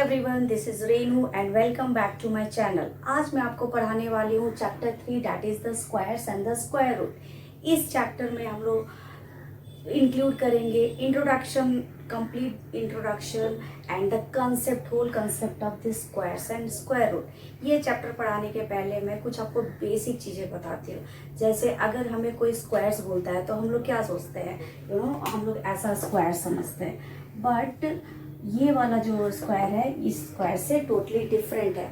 Everyone, this is Renu and welcome back to my channel. आज मैं आपको पढ़ाने वाली हूँ chapter 3 that is the squares and the square root. इस चैप्टर में हम लोग इंक्लूड करेंगे introduction, complete introduction and the concept, whole concept of this squares and square root. ये चैप्टर पढ़ाने के पहले मैं कुछ आपको बेसिक चीज़ें बताती हूँ। जैसे अगर हमें कोई स्क्वायर्स बोलता है तो हम लोग क्या सोचते हैं, हम लोग ऐसा स्क्वायर समझते हैं, बट ये वाला जो स्क्वायर है इस स्क्वायर से टोटली डिफरेंट है।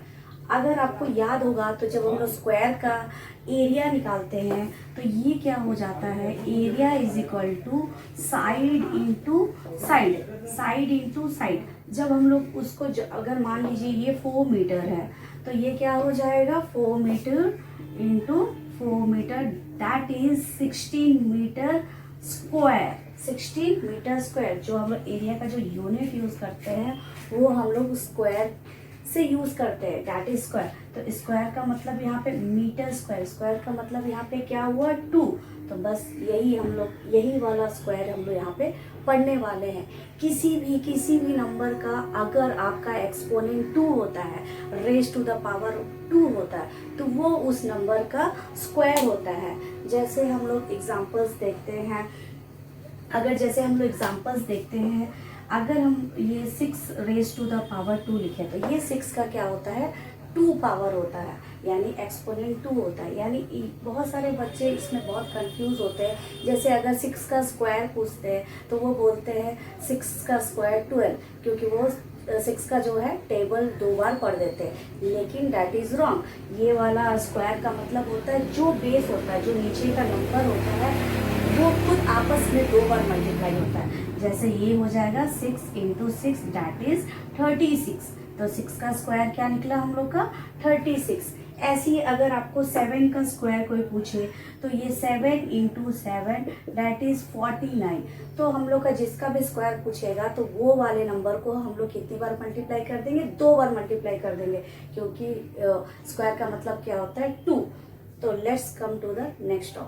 अगर आपको याद होगा तो जब हम लोग स्क्वायर का एरिया निकालते हैं तो ये क्या हो जाता है, area is equal to side into side, side into side. जब हम लोग उसको अगर मान लीजिए ये 4 मीटर है तो ये क्या हो जाएगा, 4 metre into 4 metre, that is 16 metre square. 16 metre square, जो हम लोग एरिया का जो यूनिट यूज करते हैं वो हम लोग स्क्वायर से यूज करते हैं, दैट इज स्क्वायर। तो स्क्वायर का मतलब यहाँ पे मीटर स्क्वायर, स्क्वायर का मतलब यहाँ पे क्या हुआ, 2। तो बस यही वाला स्क्वायर हम लोग यहाँ पे पढ़ने वाले हैं। किसी भी नंबर का अगर आपका एक्सपोनेंट 2 होता है, रेज टू द पावर 2 होता है, तो वो उस नंबर का स्क्वायर होता है। जैसे हम लोग एग्जाम्पल्स देखते हैं, अगर हम ये 6 रेज टू द पावर 2 लिखे तो ये 6 का क्या होता है, 2 पावर होता है, यानी एक्सपोनेंट 2 होता है। यानी बहुत सारे बच्चे इसमें बहुत कंफ्यूज होते हैं। जैसे अगर 6 का स्क्वायर पूछते हैं तो वो बोलते हैं 6 का स्क्वायर 12, क्योंकि वो 6 का जो है टेबल 2 बार पढ़ देते हैं, लेकिन दैट इज रॉन्ग। ये वाला स्क्वायर का मतलब होता है जो बेस होता है, जो नीचे का नंबर होता है, वो खुद आपस में 2 बार मल्टीप्लाई होता है। जैसे ये हो जाएगा 6 इंटू 6 दैट इज 36। तो 6 का स्क्वायर क्या निकला हम लोग का, 36। ऐसे ही अगर आपको 7 का स्क्वायर कोई पूछे तो ये 7 इंटू 7 दैट इज 49। तो हम लोग का जिसका भी स्क्वायर पूछेगा तो वो वाले नंबर को हम लोग कितनी बार मल्टीप्लाई कर देंगे, 2 बार मल्टीप्लाई कर देंगे, क्योंकि स्क्वायर का मतलब क्या होता है, 2। तो let's come to the next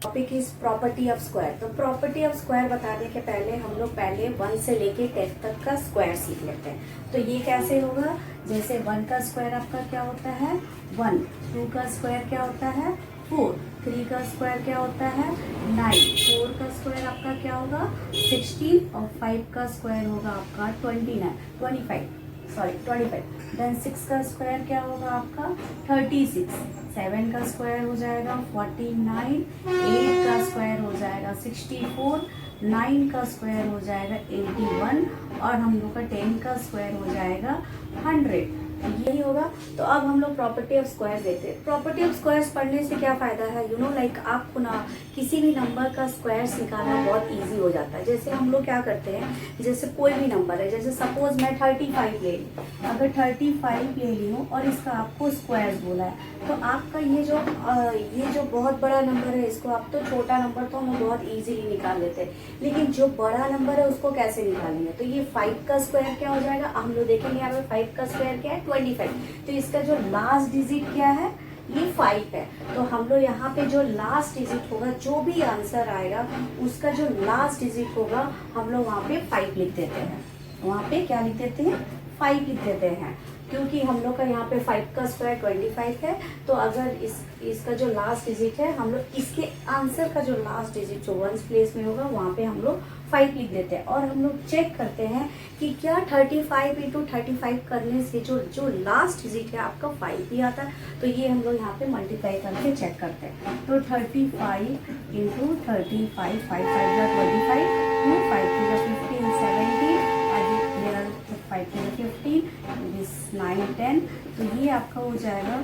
topic is property of square. तो प्रॉपर्टी ऑफ स्क्वायर बताने के पहले हम लोग पहले 1 से लेके 10 तक का स्क्वायर सीख लेते हैं। तो ये कैसे होगा, जैसे 1 का स्क्वायर आपका क्या होता है, 1। 2 का स्क्वायर क्या होता है, 4। 3 का स्क्वायर क्या होता है, 9। 4 का स्क्वायर आपका क्या होगा, 16, और 5 का स्क्वायर होगा आपका 25। देन 6 का स्क्वायर क्या होगा आपका 36। 7 का स्क्वायर हो जाएगा 49। 8 का स्क्वायर हो जाएगा 64। 9 का स्क्वायर हो जाएगा 81, और हम लोग का 10 का स्क्वायर हो जाएगा 100। यही होगा। तो अब हम लोग प्रॉपर्टी ऑफ स्क्वायर देते हैं। प्रॉपर्टी ऑफ स्क्वायर्स पढ़ने से क्या फायदा है, लाइक आपको ना किसी भी नंबर का स्क्वायर्स निकालना बहुत इजी हो जाता है। जैसे हम लोग क्या करते हैं, जैसे कोई भी नंबर है, जैसे सपोज मैं 35 ले ली, अगर 35 ले ली हूँ और इसका आपको स्क्वायर्स बोला है, तो आपका ये जो बहुत बड़ा नंबर है, इसको आप तो छोटा नंबर तो हम बहुत ईजिली निकाल लेते हैं, लेकिन जो बड़ा नंबर है उसको कैसे निकालेंगे। तो ये 5 का स्क्वायर क्या हो जाएगा, हम लोग देखेंगे यहाँ पे 5 का स्क्वायर क्या है, 25। तो इसका जो लास्ट डिजिट क्या है, ये 5 है। तो हम लोग यहाँ पे जो लास्ट डिजिट होगा, जो भी आंसर आएगा उसका जो लास्ट डिजिट होगा, हम लोग वहाँ पे 5 लिख देते हैं। वहाँ पे क्या लिख देते हैं, 5 लिख देते हैं, क्योंकि हम लोग का यहाँ पे 5 का स्क्वायर 25 है। तो अगर इसका जो लास्ट डिजिट है, हम लोग इसके आंसर का जो लास्ट डिजिट जो 1 प्लेस में होगा, वहाँ पे हम लोग 5 लिख देते हैं। और हम लोग चेक करते हैं कि क्या 35 इंटू 35 करने से जो लास्ट डिजिट है आपका 5 ही आता है। तो ये हम लोग यहाँ पे मल्टीप्लाई करके चेक करते हैं। तो 35 इंटू 35, 5 5 25, 2 5 15 17, 5 15, दिस 9 10। तो ये आपका हो जाएगा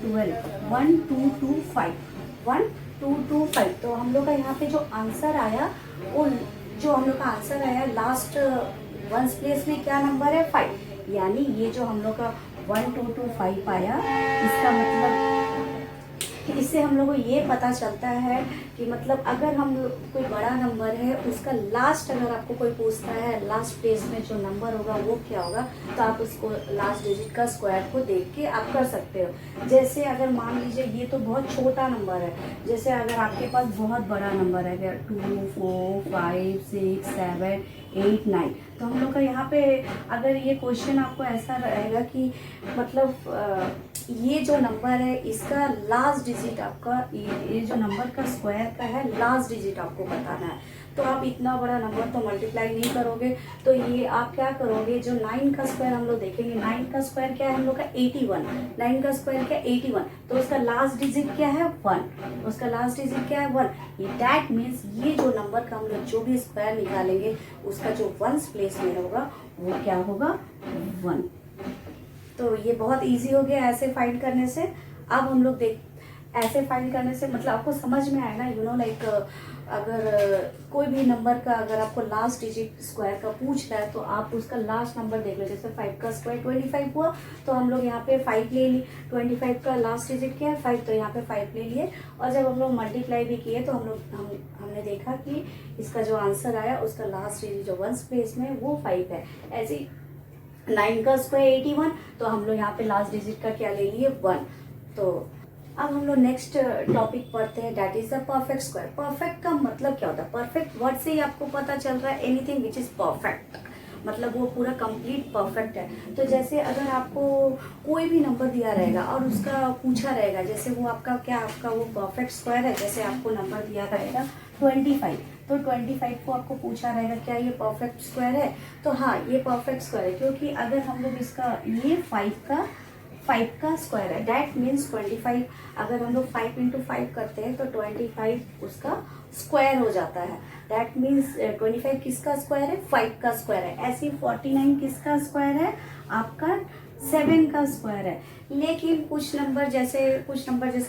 12, 1 2 2 5, 1 2 2 5। तो हम लोग का यहाँ पे जो आंसर आया, वो जो हम लोग का आंसर आया लास्ट 1 प्लेस में क्या नंबर है, 5। यानी ये जो हम लोग का 1 2 2 5 आया, इसका मतलब इससे हम लोग को ये पता चलता है कि मतलब अगर हम कोई बड़ा नंबर है, उसका लास्ट अगर आपको कोई पूछता है, लास्ट प्लेस में जो नंबर होगा वो क्या होगा, तो आप उसको लास्ट डिजिट का स्क्वायर को देख के आप कर सकते हो। जैसे अगर मान लीजिए ये तो बहुत छोटा नंबर है, जैसे अगर आपके पास बहुत बड़ा नंबर है, 2 4 5 6 7 89। तो हम लोग का यहाँ पे अगर ये क्वेश्चन आपको ऐसा रहेगा कि मतलब ये जो नंबर है इसका लास्ट डिजिट आपका, ये जो नंबर का स्क्वायर का है लास्ट डिजिट आपको बताना है, तो आप इतना बड़ा नंबर तो मल्टीप्लाई नहीं करोगे। तो ये आप क्या करोगे, जो 9 का स्क्वायर हम लोग देखेंगे, 9 का स्क्वायर क्या है हम लोग का 81, 9 का स्क्वायर क्या 81, तो उसका लास्ट डिजिट क्या है 1, उसका लास्ट डिजिट क्या है 1। दैट मीन्स ये जो नंबर का हम लोग जो भी स्क्वायर निकालेंगे उसका जो वंस प्लेस में होगा वो क्या होगा 1। तो ये बहुत इजी हो गया ऐसे फाइंड करने से। अब हम लोग ऐसे फाइंड करने से मतलब आपको समझ में आए ना, यू नो लाइक अगर कोई भी नंबर का अगर आपको लास्ट डिजिट स्क्वायर का पूछ रहा है तो आप उसका लास्ट नंबर देख लो। जैसे 5 का स्क्वायर 25 हुआ तो हम लोग यहाँ पे 5 ले लिए, 25 का लास्ट डिजिट क्या है 5, तो यहाँ पे 5 ले लिए। और जब हम लोग मल्टीप्लाई भी किए तो हमने देखा कि इसका जो आंसर आया उसका लास्ट डिजिट जो वंस प्लेस में वो 5 है। ऐसे ही 9 का स्क्वायर 81, तो हम लोग यहाँ पे लास्ट डिजिट का क्या ले लिए 1। तो अब हम लोग नेक्स्ट टॉपिक पढ़ते हैं, that is the perfect square. Perfect का मतलब क्या होता है, परफेक्ट वर्ड से ही आपको पता चल रहा है एनीथिंग विच इज परफेक्ट, मतलब वो पूरा कंप्लीट परफेक्ट है। तो जैसे अगर आपको कोई भी नंबर दिया रहेगा और उसका पूछा रहेगा, जैसे वो आपका वो परफेक्ट स्क्वायर है, जैसे आपको नंबर दिया रहेगा 25, तो 25 को आपको पूछा रहेगा क्या ये परफेक्ट स्क्वायर है, तो हाँ ये परफेक्ट स्क्वायर है। क्योंकि अगर हम लोग इसका ये 5 का स्क्वायर है, दैट मीन्स 25, अगर हम लोग 5 × 5 करते हैं तो 25 उसका स्क्वायर हो जाता है। दैट मीन्स 25 किसका स्क्वायर है 5 का स्क्वायर है। ऐसे ही 49 किसका स्क्वायर है आपका 7 का स्क्वायर है। लेकिन कुछ नंबर जैसे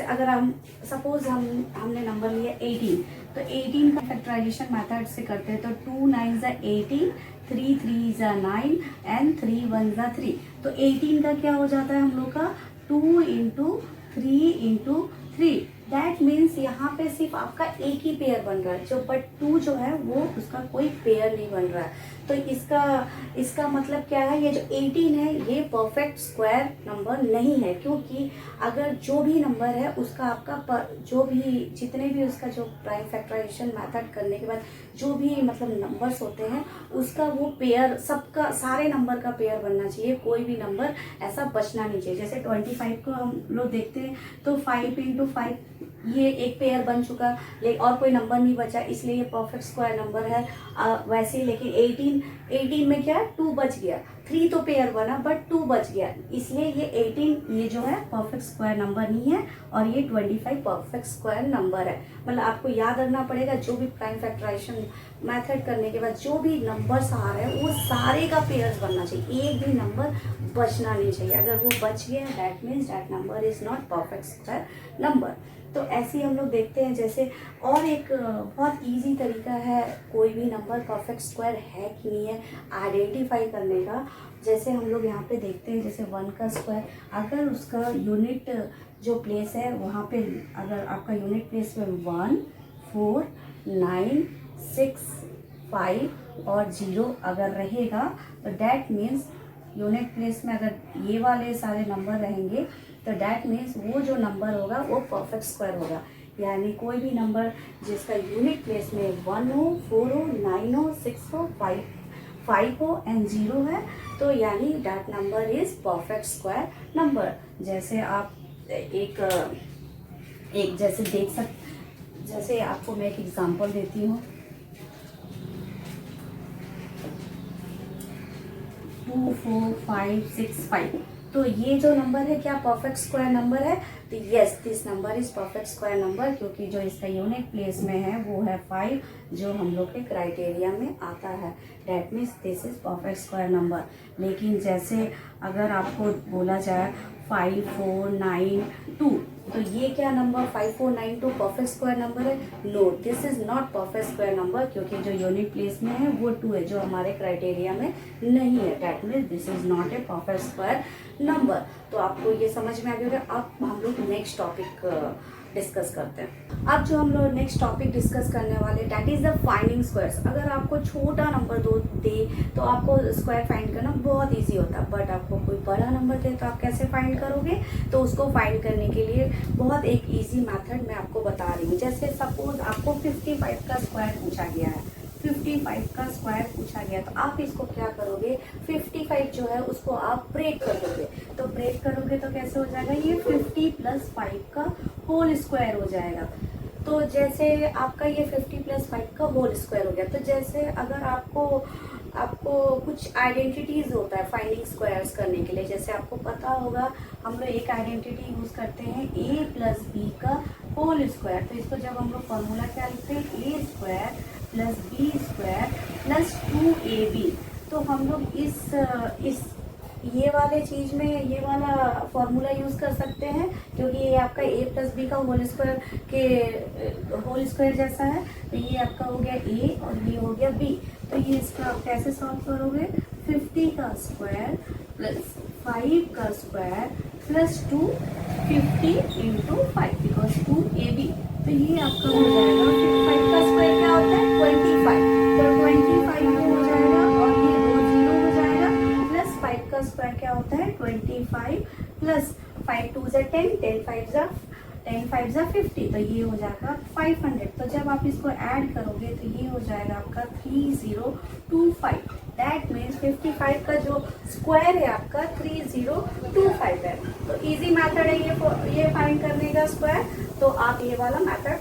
अगर हम सपोज हमने नंबर लिया 18, तो 18 का फैक्टराइजेशन मेथड से करते हैं तो 2 9 18, 3 3 9 एंड 3 1 3। तो 18 का क्या हो जाता है हम लोग का 2 × 3 × 3। दैट मीन्स यहाँ पे सिर्फ आपका एक ही पेयर बन रहा है, जो बट 2 जो है वो उसका कोई पेयर नहीं बन रहा है। तो इसका मतलब क्या है, ये जो 18 है ये परफेक्ट स्क्वायर नंबर नहीं है। क्योंकि अगर जो भी नंबर है उसका आपका जो भी जितने भी उसका जो प्राइम फैक्टराइजेशन मेथड करने के बाद जो भी मतलब नंबर्स होते हैं उसका वो पेयर सबका सारे नंबर का पेयर बनना चाहिए, कोई भी नंबर ऐसा बचना नहीं चाहिए। जैसे 25 को हम लोग देखते हैं तो 5 × 5 ये एक पेयर बन चुका, लेकिन और कोई नंबर नहीं बचा, इसलिए ये परफेक्ट स्क्वायर नंबर है। वैसे ही लेकिन 18 में क्या 2 बच गया, 3 तो पेयर बना बट 2 बच गया, इसलिए ये 18 ये जो है परफेक्ट स्क्वायर नंबर नहीं है और ये 25 परफेक्ट स्क्वायर नंबर है। मतलब आपको याद रखना पड़ेगा जो भी प्राइम फैक्टराइजेशन मेथड करने के बाद जो भी नंबर्स आ रहे हैं वो सारे का पेयर्स बनना चाहिए, एक भी नंबर बचना नहीं चाहिए। अगर वो बच गया that means that number is not perfect square number. तो ऐसे ही हम लोग देखते हैं जैसे और एक बहुत इजी तरीका है कोई भी नंबर परफेक्ट स्क्वायर है कि नहीं है आइडेंटिफाई करने का। जैसे हम लोग यहाँ पे देखते हैं जैसे 1 का स्क्वायर, अगर उसका यूनिट जो प्लेस है वहाँ पे अगर आपका यूनिट प्लेस में 1 4 9 6 5 और 0 अगर रहेगा तो दैट मीन्स यूनिट प्लेस में अगर ये वाले सारे नंबर रहेंगे तो दैट मीन्स वो जो नंबर होगा वो परफेक्ट स्क्वायर होगा। यानी कोई भी नंबर जिसका यूनिट प्लेस में 1 हो 4 हो 9 हो 6 हो 5 हो एंड 0 है तो यानी that number is perfect square number. जैसे आप एक जैसे देख सकते, जैसे आपको मैं एक एग्जांपल देती हूँ 2 4 5 6 5, तो ये जो नंबर है क्या परफेक्ट स्क्वायर नंबर है, तो yes this number is perfect square number क्योंकि जो इसका यूनिट प्लेस में है वो है 5 जो हम लोग के क्राइटेरिया में आता है। That means this is perfect square number. लेकिन जैसे अगर आपको बोला जाए 5 4 9 2, तो ये क्या नंबर 5 4 9 2 परफेक्ट स्क्वायर नंबर है, no this is not perfect square number क्योंकि जो यूनिट प्लेस में है वो 2 है जो हमारे क्राइटेरिया में नहीं है। That means this is not a perfect square number. तो आपको ये समझ में आ गया। अब हम लोग नेक्स्ट टॉपिक डिस्कस करते हैं। अब जो हम लोग नेक्स्ट टॉपिक डिस्कस करने वाले that is the finding squares. अगर आपको छोटा नंबर दे तो आपको स्क्वायर फाइंड करना बहुत इजी होता है, बट आपको कोई बड़ा नंबर दे तो आप कैसे फाइंड करोगे, तो उसको फाइंड करने के लिए बहुत एक इजी मेथड मैं आपको बता रही हूँ। जैसे सपोज आपको 55 का स्क्वायर पूछा गया है, 55 का स्क्वायर पूछा गया, तो आप इसको क्या करोगे, 55 जो है उसको आप ब्रेक कर दोगे। तो ब्रेक करोगे तो कैसे हो जाएगा, ये 50 प्लस 5 का होल स्क्वायर हो जाएगा। तो जैसे आपका ये 50 प्लस 5 का होल स्क्वायर हो गया। तो जैसे अगर आपको कुछ आइडेंटिटीज होता है फाइंडिंग स्क्वायर्स करने के लिए, जैसे आपको पता होगा हम लोग एक आइडेंटिटी यूज करते हैं a प्लस बी का होल स्क्वायर। तो इसको जब हम लोग फॉर्मूला क्या लिखते हैं, a square plus B square plus 2ab। तो हम लोग इस ये वाले चीज में ये वाला फॉर्मूला यूज कर सकते हैं, क्योंकि ये आपका a प्लस बी का होल स्क्वायर जैसा है। तो ये आपका हो गया a और ये हो गया b। तो ये इसका आप कैसे सॉल्व करोगे, 50 का स्क्वायर प्लस 5 का square plus 2, 50 into 5 because 2ab। तो ये आपका हो जाएगा 5 का स्क्वायर क्या होता है 25। तो 25 हो जाएगा और ये 2 0 हो जाएगा, प्लस 5 का स्क्वायर क्या होता है 25 प्लस 5 2 जा 10, 10 5 जा 50। तो ये हो जाएगा 500। तो जब आप इसको ऐड करोगे तो ये हो जाएगा आपका 3025। दैट मीन्स 55 का जो स्क्वायर है आपका 3025 है। तो इजी मेथड है ये फाइंड करने का स्क्वायर। तो आप ये वाला मेथड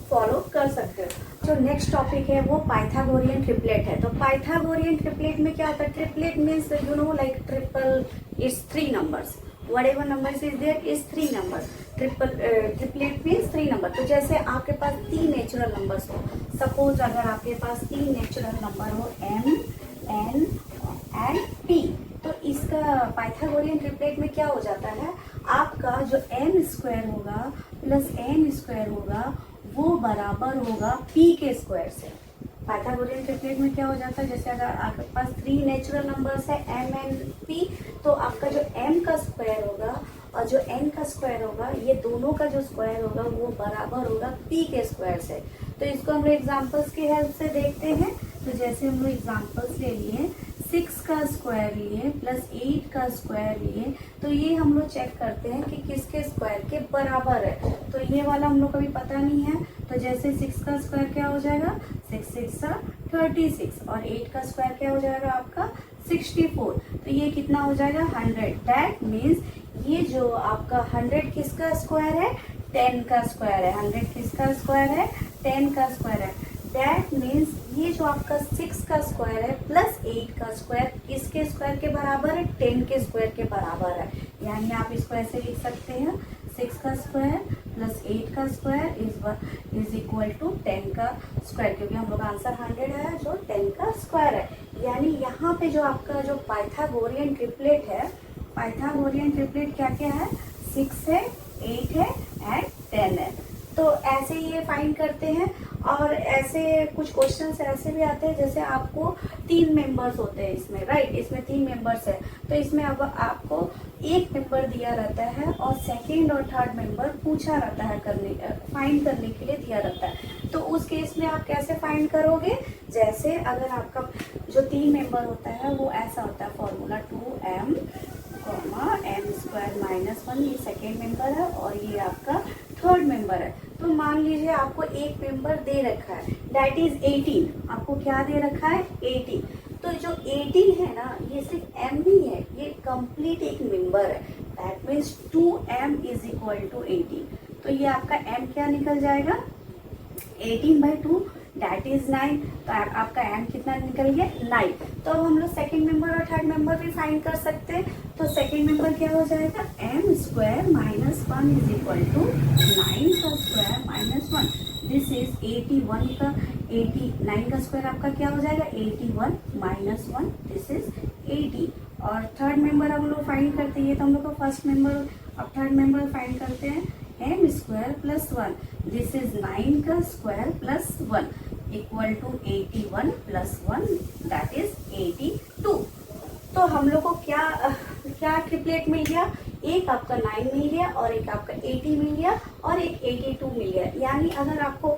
फॉलो कर सकते हो। जो नेक्स्ट टॉपिक है वो पाइथागोरियन ट्रिपलेट है। तो पाइथागोरियन ट्रिपलेट में क्या होता है, triplet means you know like triple is 3 numbers, whatever numbers is there is 3 numbers। Triplet means 3 number. तो जैसे आपके पास 3 नेचुरल नंबर्स हो, सपोज अगर आपके पास 3 नेचुरल नंबर हो m n एंड p, तो इसका पाइथागोरियन ट्रिपलेट में क्या हो जाता है, आपका जो m स्क्वायर होगा प्लस n स्क्वायर होगा वो बराबर होगा p के स्क्वायर से। पाइथागोरियन ट्रिपलेट में क्या हो जाता है, जैसे अगर आपके पास 3 नेचुरल नंबर्स है m n p, तो आपका जो m का स्क्वायर होगा और जो n का स्क्वायर होगा, ये दोनों का जो स्क्वायर होगा वो बराबर होगा p के स्क्वायर से। तो इसको हम लोग एग्जांपल्स की हेल्प से देखते हैं। तो जैसे हम लोग एग्जांपल्स ले लिए, 6 का स्क्वायर लिए प्लस 8 का स्क्वायर लिए, तो ये हम लोग चेक करते हैं कि किसके स्क्वायर के बराबर है। तो ये वाला हम लोग को भी पता नहीं है। तो जैसे 6 का स्क्वायर क्या हो जाएगा, 6 6 36 और 8 का स्क्वायर क्या हो जाएगा आपका 64। तो ये कितना हो जाएगा 100। दैट मीन्स ये जो आपका 100 किसका स्क्वायर है, 10 का स्क्वायर है। 100 किसका स्क्वायर है, 10 का स्क्वायर है। दैट मीन्स ये जो आपका 6 का स्क्वायर है प्लस 8 का स्क्वायर किसके स्क्वायर के बराबर है, 10 के स्क्वायर के बराबर है। यानी आप इसको ऐसे लिख सकते हैं, 6 का स्क्वायर प्लस 8 का स्क्वायर इज इक्वल टू 10 का स्क्वायर, क्योंकि हम लोग आंसर 100 है जो 10 का स्क्वायर है। यानी यहाँ पे जो आपका जो पाइथागोरियन ट्रिपलेट है, पाइथागोरियन ट्रिपलेट क्या क्या है, 6 है, 8 है एंड 10 है। तो ऐसे ये फाइंड करते हैं। और ऐसे कुछ क्वेश्चंस ऐसे भी आते हैं, जैसे आपको 3 मेंबर्स होते हैं इसमें, राइट, इसमें 3 मेंबर्स है। तो इसमें अब आपको एक मेंबर दिया रहता है और सेकंड और थर्ड मेंबर पूछा रहता है फाइंड करने के लिए दिया रहता है। तो उस केस में आप कैसे फाइंड करोगे, जैसे अगर आपका जो 3 मेंबर होता है वो ऐसा होता है formula 2m m square minus 1, ये सेकेंड मेंबर है और ये आपका थर्ड मेंबर है। तो मान लीजिए आपको एक मेंबर दे रखा है, दैट इज 18। आपको क्या दे रखा है, 18। तो जो 18 है ना, ये सिर्फ m ही है, ये कंप्लीट एक मेंबर है। That means 2m is equal to 18। तो ये आपका m क्या निकल जाएगा, 18/2 दैट इज 9। तो आपका m कितना निकल गया, 9। तो हम लोग सेकेंड मेंबर और थर्ड मेंबर भी फाइंड कर सकते हैं। तो सेकेंड मेंबर क्या हो जाएगा, m square minus 1 is equal to 9 का स्क्वायर माइनस 1। दिस इज 81 का 89 का स्क्वायर आपका क्या हो जाएगा, 81 माइनस 1, दिस इज 80। और थर्ड मेंबर हम लोग फाइंड करते हैं, ये तो हम लोग को फर्स्ट मेंबर, अब थर्ड मेंबर फाइंड करते हैं, m square plus 1, this is 9 का square plus 1 equal to 81 plus 1 that is 82। तो हम लोग को क्या ट्रिपलेट मिल गया, एक आपका 9 मिल गया और एक आपका 80 मिल गया और एक 82 मिल गया। यानी अगर आपको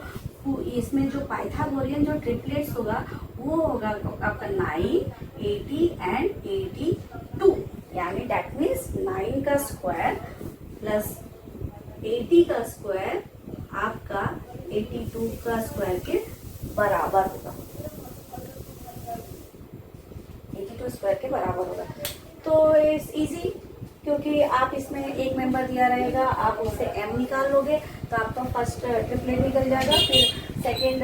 इसमें जो पाइथागोरियन जो ट्रिपलेट्स होगा वो होगा आपका 9, 80 एंड 82। यानी दैट मीन्स 9 का स्क्वायर प्लस 80 का स्क्वायर आपका 82 का स्क्वायर के बराबर होगा। टू स्क्वायर के बराबर होगा। तो इट्स इजी, क्योंकि आप इसमें एक मेंबर दिया रहेगा, आप उससे m निकाल लोगे तो आपका फर्स्ट ट्रिपलेट निकल जाएगा। फिर सेकेंड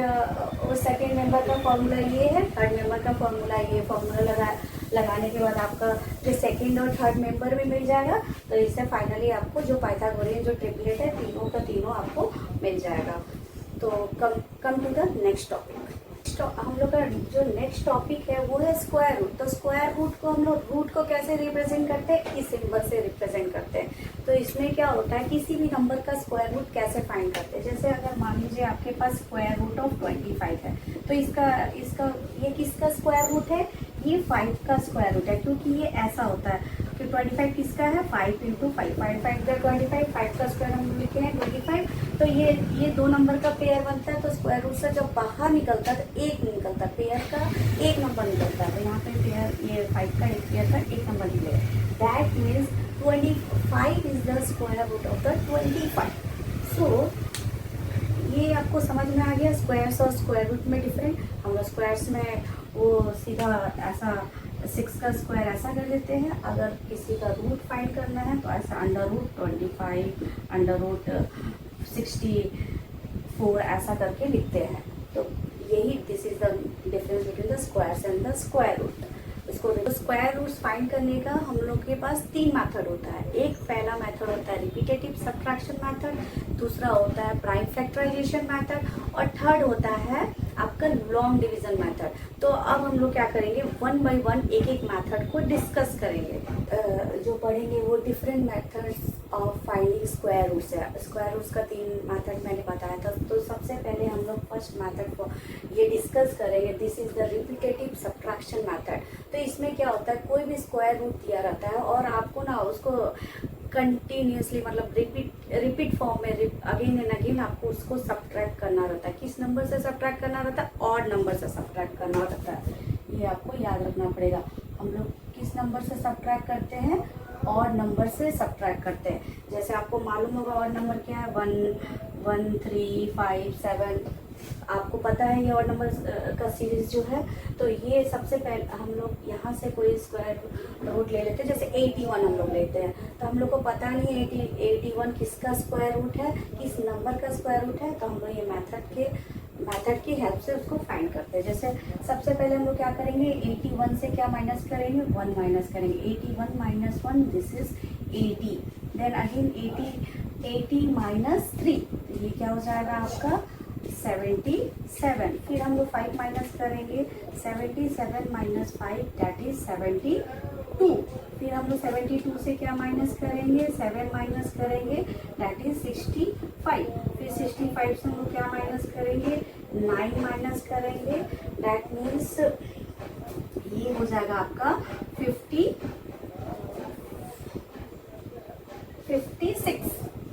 मेंबर का फॉर्मूला ये है, थर्ड मेंबर का फॉर्मूला ये, फॉर्मूला लगाने के बाद आपका फिर सेकेंड और थर्ड मेंबर भी मिल जाएगा। तो इससे फाइनली आपको जो पाइथागोरियन जो ट्रिपलेट है तीनों का तीनों आपको मिल जाएगा। तो come to the next topic. हम लोग का जो नेक्स्ट टॉपिक है वो है स्क्वायर रूट। तो स्क्वायर रूट को हम लोग रूट को कैसे रिप्रेजेंट करते हैं, इस सिंबल से रिप्रेजेंट करते हैं। तो इसमें क्या होता है, किसी भी नंबर का स्क्वायर रूट कैसे फाइंड करते हैं। जैसे अगर मान लीजिए आपके पास स्क्वायर रूट ऑफ 25 है, तो इसका ये किसका स्क्वायर रूट है, ये 5 का स्क्वायर रूट है। क्योंकि ये ऐसा होता है कि 25 किसका है, 5 इंटू 5, 5 का 25, 5 का स्क्वायर हम लिखे हैं 25। तो ये दो नंबर का पेयर बनता है। तो स्क्वायर रूट से जब बाहर निकलता है तो एक निकलता है, पेयर का एक नंबर निकलता है। तो यहाँ पे पेयर ये 5 का एक पेयर का एक नंबर निकलेगा। That means 25 is the square root of the 25। So ये आपको समझ में आ गया स्क्वायर्स और स्क्वायर रूट में डिफरेंट। हम लोग स्क्वायर्स में वो सीधा ऐसा 6 का स्क्वायर ऐसा कर देते हैं, अगर किसी का रूट फाइंड करना है तो ऐसा √25 √64 ऐसा करके लिखते हैं। तो यही this is the difference between the squares and the square root. इसको स्क्वायर रूट्स फाइंड करने का हम लोग के पास 3 मेथड होता है। एक पहला मेथड होता है रिपीटेटिव सब्ट्रैक्शन मेथड, दूसरा होता है प्राइम फैक्टराइजेशन मेथड, और थर्ड होता है आपका लॉन्ग डिवीजन मेथड। तो अब हम लोग क्या करेंगे, 1 बाय 1 एक एक मेथड को डिस्कस करेंगे। जो पढ़ेंगे वो different methods of finding square roots है। स्क्वायर रूट्स का 3 मेथड मैंने बताया था। तो सबसे पहले हम लोग फर्स्ट मेथड को ये डिस्कस करेंगे, this is the repetitive subtraction method. तो इसमें क्या होता है, कोई भी स्क्वायर रूट दिया रहता है और आपको ना उसको कंटिन्यूसली मतलब रिपीट फॉर्म में अगेन एंड अगेन आपको उसको सब्ट्रैक्ट करना रहता है। किस नंबर से सब्ट्रैक्ट करना रहता है, ऑड नंबर से सब्ट्रैक्ट करना रहता है। ये आपको याद रखना पड़ेगा। हम लोग किस नंबर से सब्ट्रैक्ट करते हैं, ऑड नंबर से सब्ट्रैक्ट करते हैं। जैसे आपको मालूम होगा ऑड नंबर क्या है, 1 1 3 5 7, आपको पता है ये ऑड नंबर का सीरीज जो है। तो ये सबसे पहले हम लोग यहाँ से कोई स्क्वायर रूट ले लेते हैं। जैसे 81 हम लोग लेते हैं, तो हम लोग को पता नहीं है 81 किसका स्क्वायर रूट है, किस नंबर का स्क्वायर रूट है। तो हम लोग ये मेथड की हेल्प से उसको फाइंड करते हैं। जैसे सबसे पहले हम लोग क्या करेंगे, 81 से क्या माइनस करेंगे, 1 माइनस करेंगे। 81 minus 1 this is 80। Then again 80 minus 3, ये क्या हो जाएगा आपका 77। फिर हम लोग 5 माइनस करेंगे, 77 माइनस 5 दैट इज 72। फिर हम लोग 72 से क्या माइनस करेंगे, 7 माइनस करेंगे दैट इज 65। फिर 65 से हम लोग क्या माइनस करेंगे, 9 माइनस करेंगे दैट मीन्स ये हो जाएगा आपका 56।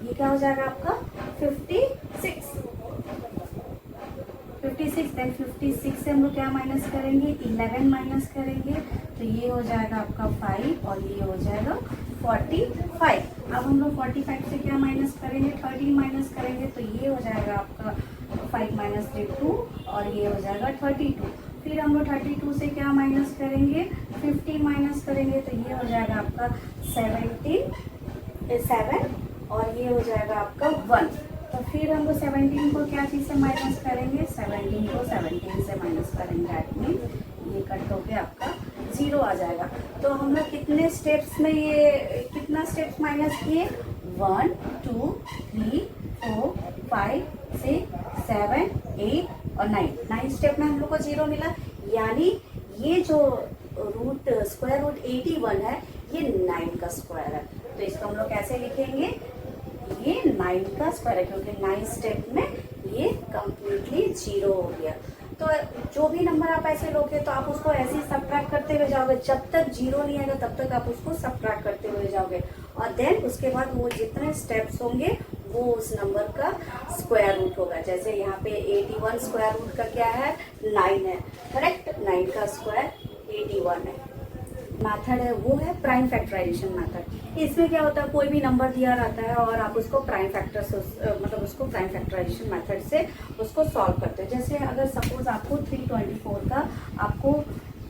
ये क्या हो जाएगा आपका 56। देन 56 से हम लोग क्या माइनस करेंगे, 11 माइनस करेंगे। तो ये हो जाएगा आपका 5 और ये हो जाएगा 45। अब हम लोग 45 से क्या माइनस करेंगे, 13 माइनस करेंगे। तो ये हो जाएगा आपका 5 माइनस 3 2 और ये हो जाएगा 32। फिर हम लोग 32 से क्या माइनस करेंगे, 15 माइनस करेंगे। तो ये हो जाएगा आपका 7 और ये हो जाएगा आपका 1। तो फिर हम लोग 17 को क्या चीज़ से माइनस करेंगे, 17 को 17 से माइनस करेंगे। दैट मीन ये कट होके आपका 0 आ जाएगा। तो हम लोग कितने स्टेप्स में ये कितना स्टेप्स माइनस किए, 1 2 3 4 5 6 7 8 और 9 स्टेप में हम लोग को 0 मिला। यानी ये जो रूट स्क्वायर रूट 81 है ये 9 का स्क्वायर है। तो इसको हम लोग कैसे लिखेंगे, ये 9 का स्क्वायर है, क्योंकि 9 स्टेप में ये कंप्लीटली 0 हो गया। तो जो भी नंबर आप ऐसे लोगे तो आप उसको ऐसे ही सब्ट्रैक्ट करते हुए जाओगे, जब तक 0 नहीं आएगा तब तक आप उसको सब्ट्रैक्ट करते हुए जाओगे। और देन उसके बाद वो जितने स्टेप्स होंगे वो उस नंबर का स्क्वायर रूट होगा। जैसे यहाँ पे 81 स्क्वायर रूट का क्या है, 9 है, करेक्ट। 9 का स्क्वायर 81 है। मेथड है वो है प्राइम फैक्टराइजेशन मेथड। इसमें क्या होता है, कोई भी नंबर दिया रहता है और आप उसको प्राइम फैक्टर से मतलब उसको प्राइम फैक्टराइजेशन मेथड से उसको सॉल्व करते हैं। जैसे अगर सपोज आपको 324 का आपको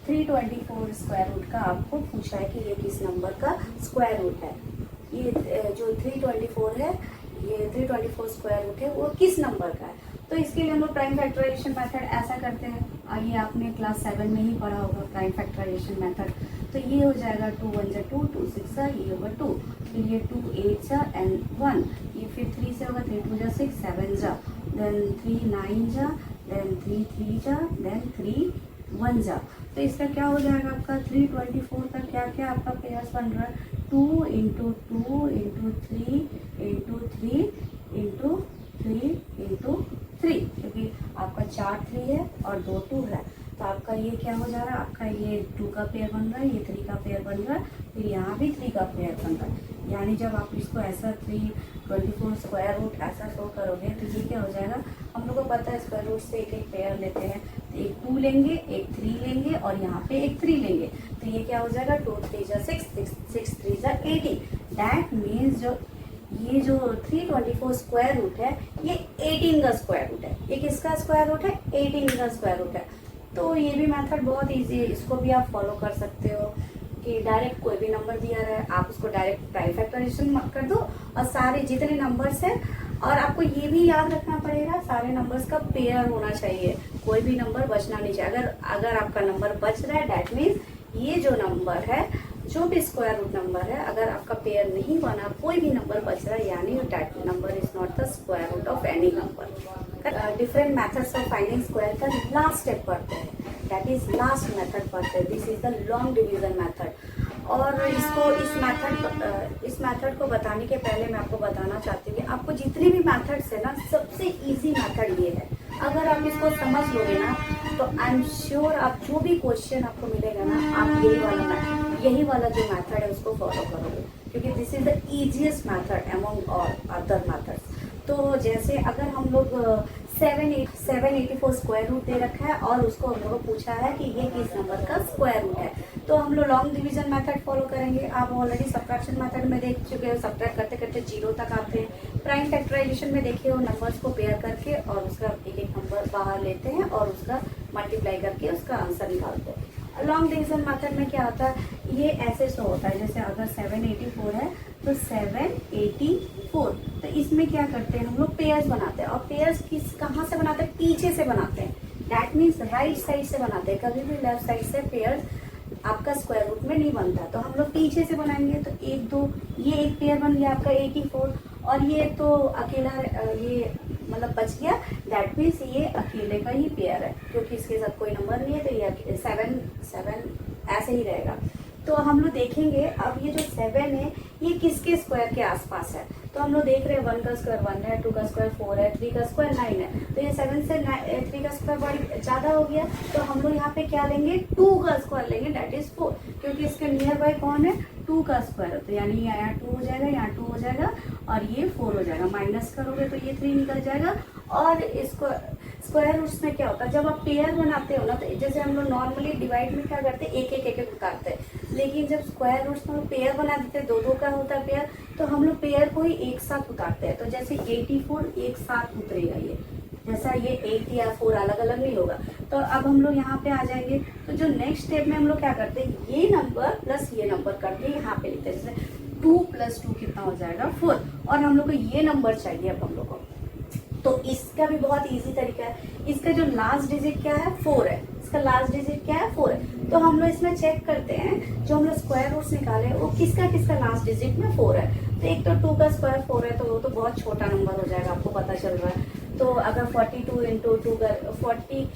324 स्क्वायर रूट का आपको पूछा है कि ये किस नंबर का स्क्वायर रूट है। ये जो 324 है, ये 324 स्क्वायर रूट है वो किस नंबर का है। तो इसके लिए हम लोग प्राइम फैक्टराइजेशन मेथड ऐसा करते हैं। ये आपने क्लास 7 में ही पढ़ा होगा प्राइम फैक्टराइजेशन मेथड। तो ये हो जाएगा 2 1 जा 2, 2 6 जा, ये होगा 2, फिर ये 2 8 जा एंड 1, ये फिर 3 से होगा, 3 2 जा 6, 7 जा, देन 3 9 जा, देन 3 3 जा, देन 3 1 जा। तो इसका क्या हो जाएगा आपका 324 का क्या क्या आपका पेयर्स बन रहा है, 2 into 2 into 3 into 3 into 3 into 3, क्योंकि आपका 4 3 है और 2 2 है। तो आपका ये क्या हो जा रहा है, आपका ये 2 का पेयर बन रहा है, ये 3 का पेयर बन रहा है, फिर यहाँ भी 3 का पेयर बन रहा है। यानी जब आप इसको ऐसा 324 स्क्वायर रूट ऐसा शो करोगे तो ये क्या हो जाएगा, हम लोग को पता है स्क्वायर रूट से एक एक पेयर लेते हैं, तो एक 2 लेंगे, एक 3 लेंगे और यहाँ पे एक 3 लेंगे। तो ये क्या हो जाएगा 2 3 जा 6, 6 3 जा 18। दैट मीन्स ये जो 324 स्क्वायर रूट है ये 18 का स्क्वायर रूट है। ये किसका स्क्वायर रूट है, 18 का स्क्वायर रूट है। तो ये भी मेथड बहुत इजी है, इसको भी आप फॉलो कर सकते हो कि डायरेक्ट कोई भी नंबर दिया रहा है आप उसको डायरेक्ट प्राइम फैक्टराइजेशन कर दो और सारे जितने नंबर्स हैं, और आपको ये भी याद रखना पड़ेगा सारे नंबर्स का पेयर होना चाहिए, कोई भी नंबर बचना नहीं चाहिए। अगर आपका नंबर बच रहा है दैट मीन्स ये जो नंबर है, जो भी स्क्वायर रूट नंबर है, अगर आपका पेयर नहीं बना, कोई भी नंबर बच रहा है, यानी that number is not the square root of any number. Different methods of finding square का लास्ट स्टेप पढ़ते हैं, दैट इज लास्ट मेथड पढ़ते हैं, this is the long division method. और इस मेथड को बताने के पहले मैं आपको बताना चाहती हूँ कि आपको जितने भी मेथड्स है ना, सबसे इजी मेथड ये है। अगर आप इसको समझ लोगे ना तो आई एम श्योर आप जो भी क्वेश्चन आपको मिलेगा ना, आप यही वाला जो मेथड है उसको फॉलो करोगे, क्योंकि this is the easiest method among all other methods. तो जैसे अगर हम लोग 784 स्क्वायर रूट दे रखा है और उसको हम लोग को पूछा है कि ये किस नंबर का स्क्वायर रूट है, तो हम लोग लॉन्ग डिवीजन मेथड फॉलो करेंगे। आप ऑलरेडी सब्ट्रैक्शन मेथड में देख चुके हो, सब्ट्रैक्ट करते करते 0 तक आते हैं। प्राइम फैक्टराइजेशन में देखिए वो नंबर्स को पेयर करके और उसका एक एक नंबर बाहर लेते हैं और उसका मल्टीप्लाई करके उसका आंसर निकालते हैं। लॉन्ग डिवीजन मेथड में क्या होता है, ये ऐसे शो होता है, जैसे अगर 784 है तो 784, तो इसमें क्या करते हैं हम लोग पेयर्स बनाते हैं। और पेयर्स कहाँ से बनाते हैं, पीछे से बनाते हैं, दैट मीन्स राइट साइड से बनाते हैं। कभी भी लेफ्ट साइड से पेयर्स आपका स्क्वायर रूट में नहीं बनता, तो हम लोग पीछे से बनाएंगे। तो 1 2, ये एक पेयर बन गया आपका 84, और ये तो अकेला ये मतलब बच गया, दैट मीन्स ये अकेले का ही पेयर है, क्योंकि इसके साथ कोई नंबर नहीं है, तो ये 7 ऐसे ही रहेगा। तो हम लोग देखेंगे अब ये जो 7 है ये किसके स्क्वायर के आसपास है। तो हम लोग देख रहे हैं 1 का स्क्वायर 1 है, 2 का स्क्वायर 4 है, 3 का स्क्वायर 9 है, तो ये 7 से 3 का स्क्वायर बड़ी ज्यादा हो गया। तो हम लोग यहाँ पे क्या लेंगे, 2 का स्क्वायर लेंगे, दैट इज 4, क्योंकि इसके नियर बाय कौन है, 2 का स्क्वायर। तो यानी यहाँ 2 हो जाएगा, यहाँ 2 हो जाएगा और ये 4 हो जाएगा। माइनस करोगे तो ये 3 निकल जाएगा। और इसको स्क्वायर रूट्स में क्या होता है, जब आप पेयर बनाते हो ना, तो जैसे हम लोग नॉर्मली डिवाइड में क्या करते हैं, एक एक उतारते हैं, लेकिन जब स्क्वायर रूट्स में पेयर बना देते हैं, 2 का होता है पेयर, तो हम लोग पेयर को ही एक साथ उतारते हैं। तो जैसे 84 एक साथ उतरेगा, ये जैसा ये 8 या 4 अलग अलग नहीं होगा। तो अब हम लोग यहाँ पे आ जाएंगे, तो जो नेक्स्ट स्टेप में हम लोग क्या करते हैं, ये नंबर प्लस ये नंबर करके यहाँ पे लिखते हैं। जैसे 2 + 2 कितना हो जाएगा 4, और हम लोग को ये नंबर चाहिए अब हम लोग को। तो इसका भी बहुत इजी तरीका है, इसका जो लास्ट डिजिट क्या है 4 है, इसका लास्ट डिजिट क्या है 4 है। तो हम लोग इसमें चेक करते हैं, जो हम लोग स्क्वायर रूट्स निकाले वो किसका किसका लास्ट डिजिट में 4 है। तो एक तो 2 का स्क्वायर 4 है, तो वो तो बहुत छोटा नंबर हो जाएगा, आपको पता चल रहा है। तो अगर 42 × 2 कर 44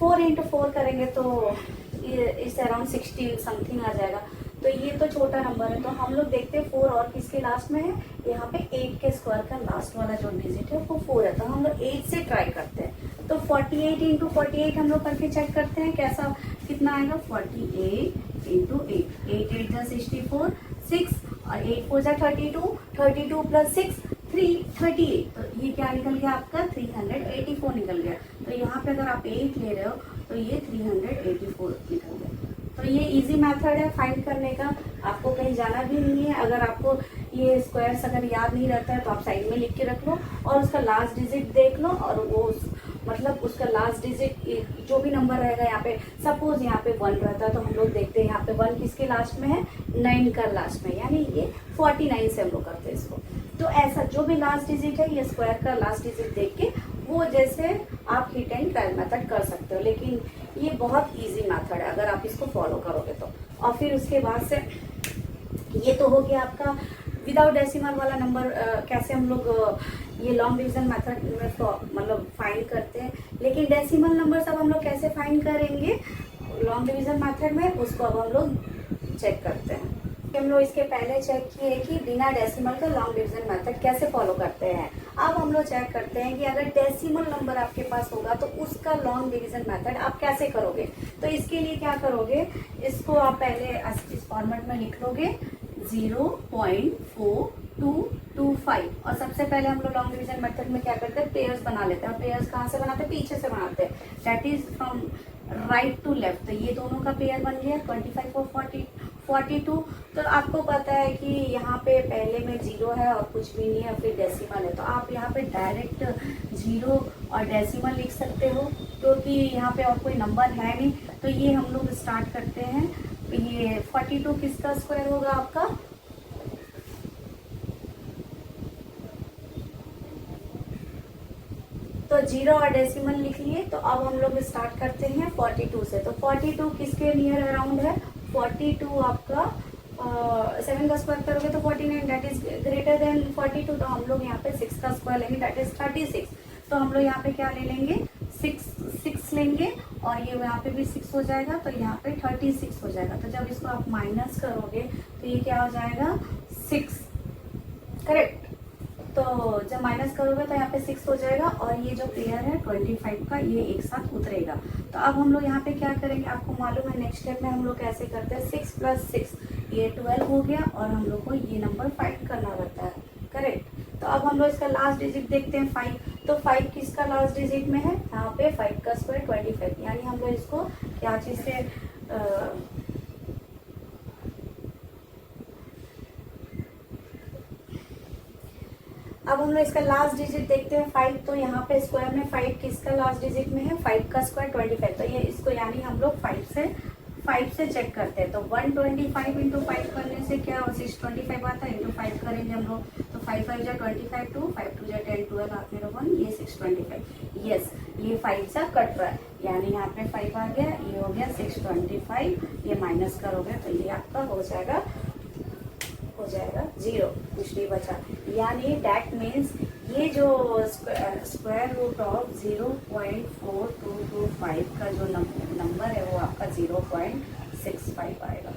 × 4 करेंगे तो इस अराउंड 60 समथिंग आ जाएगा। तो ये तो छोटा नंबर है, तो हम लोग देखते हैं 4 और किसके लास्ट में है, यहाँ पे 8 के स्क्वायर का लास्ट वाला जो डिजिट है वो 4 है, तो हम लोग 8 से ट्राई करते हैं। तो 48 × 48 हम लोग करके चेक करते हैं कैसा कितना आएगा, 48 × 8, 8 8 जा 64, 6 और 8 4 जा 32, 32 + 6 38, तो ये क्या निकल गया आपका 384 निकल गया। तो यहाँ पे अगर आप 8 ले रहे हो तो ये 384 निकल गया। तो ये इजी मेथड है फाइंड करने का, आपको कहीं जाना भी नहीं है। अगर आपको ये स्क्वायर्स अगर याद नहीं रहता है तो आप साइड में लिख के रख लो और उसका लास्ट डिजिट देख लो और वो मतलब उसका लास्ट डिजिट जो भी नंबर रहेगा यहाँ पे, सपोज यहाँ पे 1 रहता है तो हम लोग देखते हैं यहाँ पे 1 किसके लास्ट में है, 9 का लास्ट में, यानी ये 49 से हम लोग करते हैं इसको। तो ऐसा जो भी लास्ट डिजिट है ये स्क्वायर का लास्ट डिजिट देख के वो जैसे आप हिट एंड ट्रायल मेथड कर सकते हो, लेकिन ये बहुत इजी मेथड है अगर आप इसको फॉलो करोगे तो। और फिर उसके बाद से ये तो हो गया आपका विदाउट डेसिमल वाला नंबर, कैसे हम लोग ये लॉन्ग डिवीजन मेथड में मतलब फाइंड करते हैं। लेकिन डेसिमल नंबर सब हम लोग कैसे फाइंड करेंगे लॉन्ग डिवीजन मेथड में, उसको अब हम लोग चेक करते हैं। हम लोग इसके पहले चेक किए कि बिना डेसिमल का लॉन्ग डिवीजन मेथड कैसे फॉलो करते हैं। अब हम लोग चेक करते हैं कि अगर डेसिमल नंबर आपके पास होगा तो उसका लॉन्ग डिवीजन मेथड आप कैसे करोगे। तो इसके लिए क्या करोगे, इसको आप पहले इस फॉर्मेट में लिख लोगे 0.4225। और सबसे पहले हम लोग लॉन्ग डिवीजन मेथड में क्या करते हैं, पेयर्स बना लेते हैं। और पेयर्स कहाँ से बनाते हैं, पीछे से बनाते हैं, that is from right to left. तो ये दोनों का पेयर बन गया 25 और 42। तो आपको पता है कि यहाँ पे पहले में 0 है और कुछ भी नहीं है, फिर डेसिमल है, तो आप यहाँ पे डायरेक्ट 0 और डेसिमल लिख सकते हो क्योंकि यहाँ पे और कोई नंबर है नहीं। तो ये हम लोग स्टार्ट करते हैं। ये 42 किसका स्क्वायर होगा आपका, तो 0 और डेसिमल लिख लिए। तो अब हम लोग स्टार्ट करते हैं 42 से। तो 42 किसके नियर अराउंड है, 42 आपका 7 का स्क्वायर करोगे तो 49, दैट इज ग्रेटर देन 42। तो हम लोग यहाँ पे 6 का स्क्वायर लेंगे, दैट इज 36। तो हम लोग यहाँ पे क्या ले लेंगे, 6 लेंगे और ये यहाँ पे भी 6 हो जाएगा, तो यहाँ पे 36 हो जाएगा। तो जब इसको आप माइनस करोगे तो ये क्या हो जाएगा, 6, करेक्ट। तो जब माइनस करोगे तो यहाँ पे 6 हो जाएगा और ये जो पेयर है 25 का ये एक साथ उतरेगा। तो अब हम लोग यहाँ पे क्या करेंगे, आपको मालूम है नेक्स्ट स्टेप में हम लोग कैसे करते हैं, 6 + 6 ये 12 हो गया और हम लोग को ये नंबर फाइंड करना रहता है, करेक्ट। तो अब हम लोग इसका लास्ट डिजिट देखते हैं 5। तो 5 किसका लास्ट डिजिट में है, यहाँ पे 5 का स्क्वायर 25, यानी हम लोग इसको क्या चीज से अब हम लोग इसका लास्ट डिजिट देखते हैं 5। तो यहाँ पे स्क्वायर में 5 किसका लास्ट डिजिट में है, 5 का स्क्वायर 25। तो ये इसको यानी हम लोग 5 से चेक करते हैं। तो 125 × 5 करने से क्या 625 आता है, × 5 करेंगे हम लोग तो 5 5 जा 25, 2 5 2 जा 10, 12 हाथ में 1, ये 625। यस, ये 5 सा कट रहा है, यानी यहाँ पे 5 आ गया, ये हो गया 625। ये माइनस करोगे तो ये आपका हो जाएगा 0, कुछ नहीं बचा। यानी दैट मीन्स ये जो स्क्वायर रूट ऑफ 0.4225 का जो नंबर है वो आपका 0.65 आएगा,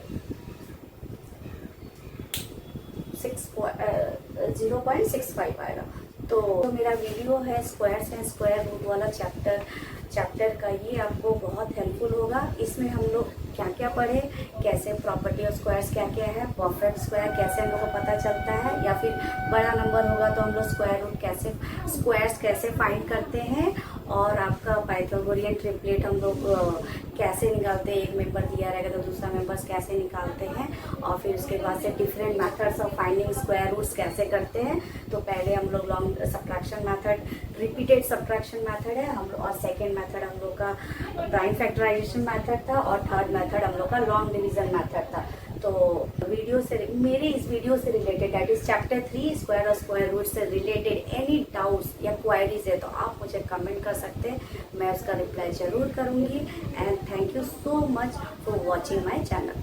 0.65 आएगा। तो मेरा वीडियो है स्क्वायर्स एंड स्क्वायर रूट वाला चैप्टर का, ये आपको बहुत हेल्पफुल होगा। इसमें हम लोग क्या क्या पढ़े, कैसे प्रॉपर्टी ऑफ स्क्वायर्स क्या क्या है, परफेक्ट स्क्वायर कैसे हम लोग को पता चलता है, या फिर बड़ा नंबर होगा तो हम लोग स्क्वायर रूट स्क्वायर्स कैसे फाइंड करते हैं, और आपका पाइथागोरियन ट्रिपलेट हम लोग कैसे निकालते हैं, एक मेंबर दिया रहेगा तो दूसरा मेंबर्स कैसे निकालते हैं, और फिर उसके बाद से different methods of finding square roots कैसे करते हैं। तो पहले हम लोग long subtraction method, repeated subtraction method है हम लोग, और सेकेंड मेथड हम लोग का प्राइम फैक्टराइजेशन मेथड था, और थर्ड मेथड हम लोग का लॉन्ग डिवीजन मेथड था। तो मेरे इस वीडियो से related, that is chapter 3 square और स्क्वायर रूट से रिलेटेड एनी डाउट्स या क्वायरीज है तो आप मुझे कमेंट कर सकते हैं, मैं उसका रिप्लाई जरूर करूंगी। And thank you so much for watching my channel.